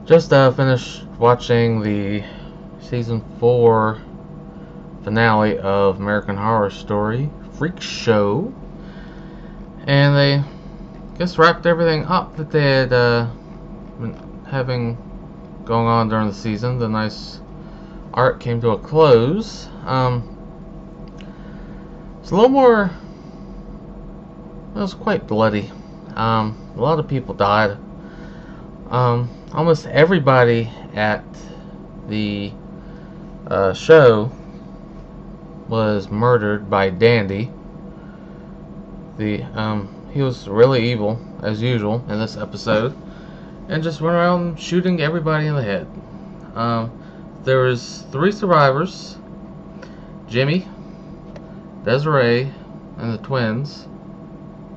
Just finished watching the season 4 finale of American Horror Story Freak Show, and they just wrapped everything up that they had been having going on during the season. The nice arc came to a close. It's a little more. It was quite bloody. A lot of people died. Almost everybody at the show was murdered by Dandy. He was really evil as usual in this episode, and just went around shooting everybody in the head. There was 3 survivors: Jimmy, Desiree, and the twins.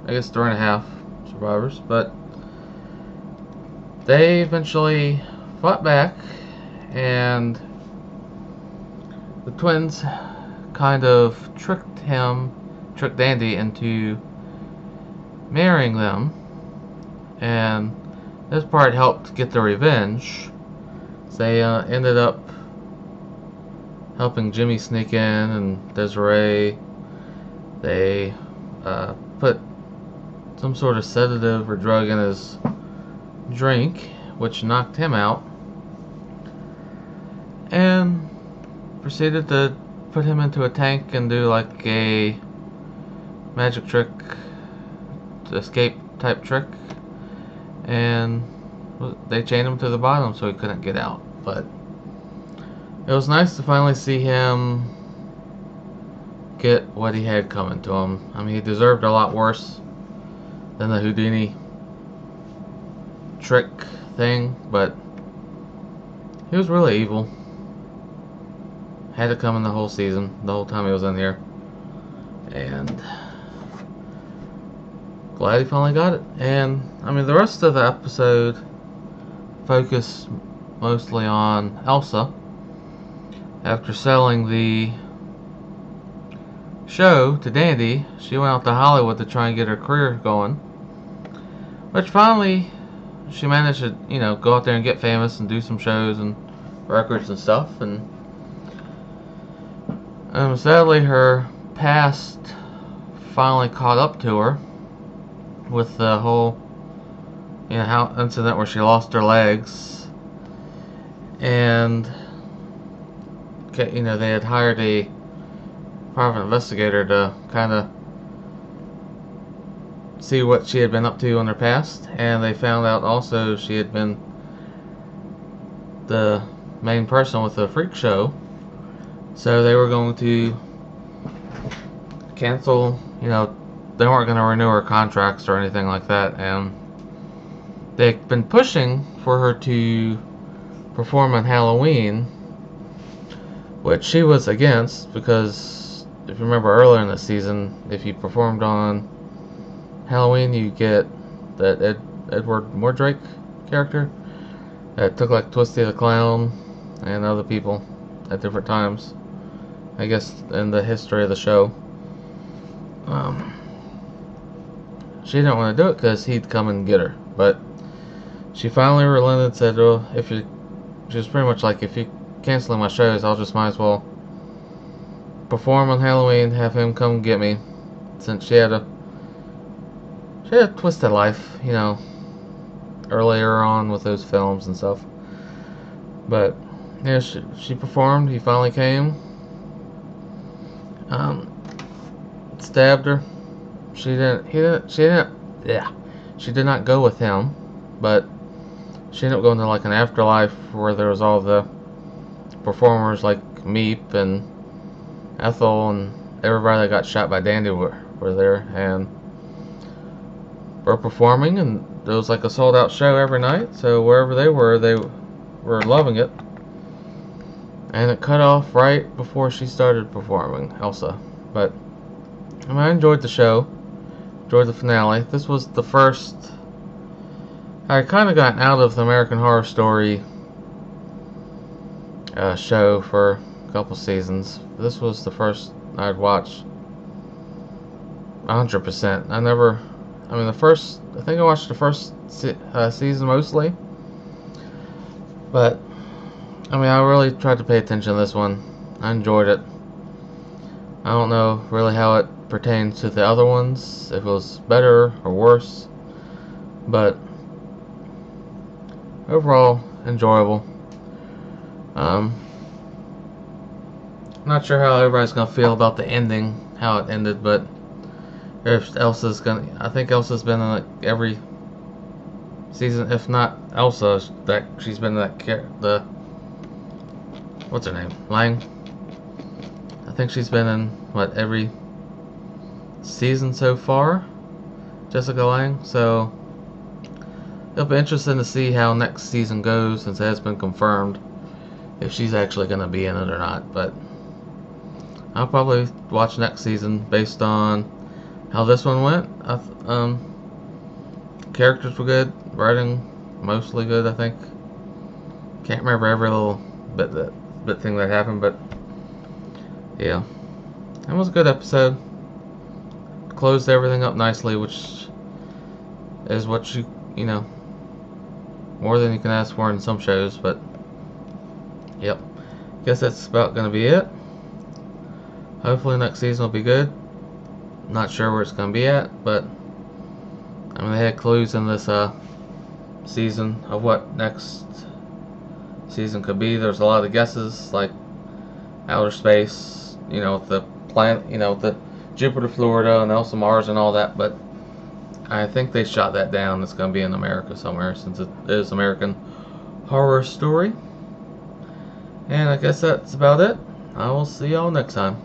I guess 3.5 survivors, but they eventually fought back, and the twins kind of tricked Dandy into marrying them, and this part helped get their revenge. So they ended up helping Jimmy sneak in, and Desiree, they put some sort of sedative or drug in his drink, which knocked him out, and proceeded to put him into a tank and do like a magic trick, escape type trick, and they chained him to the bottom so he couldn't get out. But it was nice to finally see him get what he had coming to him. I mean, he deserved a lot worse than the Houdini trick thing, but he was really evil. Had it coming the whole season, the whole time he was in here, and glad he finally got it. And I mean, the rest of the episode focused mostly on Elsa. After selling the show to Dandy, she went out to Hollywood to try and get her career going, which finally she managed to, go out there and get famous and do some shows and records and stuff. And sadly, her past finally caught up to her with the whole, how incident where she lost her legs, and they had hired a private investigator to kind of see what she had been up to in her past, and they found out also she had been the main person with the freak show. So they were going to cancel, they weren't going to renew her contracts or anything like that, and they've been pushing for her to perform on Halloween, which she was against, because if you remember earlier in the season, if you performed on Halloween, you get that Edward Mordrake character that took like Twisty the Clown and other people at different times, I guess, in the history of the show. She didn't want to do it because he'd come and get her, but she finally relented and said, well, she was pretty much like, if you're canceling my shows, I'll just might as well perform on Halloween, have him come get me, since she had a twisted life, earlier on with those films and stuff. But yeah, she performed. He finally came, stabbed her. She did not go with him, but she ended up going to like an afterlife where there was all the performers like Meep and Ethel and everybody that got shot by Dandy were there, and were performing, and there was like a sold out show every night, so wherever they were loving it. And it cut off right before she started performing, Elsa. But I enjoyed the show, enjoyed the finale. This was the first I kind of gotten out of the American Horror Story show for a couple seasons. This was the first I'd watched 100%. I think I watched the first season mostly, But I mean, I really tried to pay attention to this one. I enjoyed it. I don't know really how it pertains to the other ones, if it was better or worse, but overall enjoyable. Um, Not sure how everybody's gonna feel about the ending, how it ended, but if Elsa's gonna, I think Elsa's been in like every season. If not Elsa, that she's been in that the what's her name, Lang. I think she's been in what every season so far, Jessica Lang. So it'll be interesting to see how next season goes, since it has been confirmed if she's actually gonna be in it or not. But I'll probably watch next season based on how this one went. Characters were good, writing mostly good, I think. Can't remember every little bit thing that happened, but yeah, it was a good episode. Closed everything up nicely, which is what you know, more than you can ask for in some shows. But yep, guess that's about gonna be it. Hopefully next season will be good. Not sure where it's gonna be at, but I mean, they had clues in this season of what next season could be. There's a lot of guesses, like outer space, you know, the planet, you know, the Jupiter, Florida, and also Mars and all that. But I think they shot that down. It's going to be in America somewhere, since it is American Horror Story. And I guess that's about it. I will see y'all next time.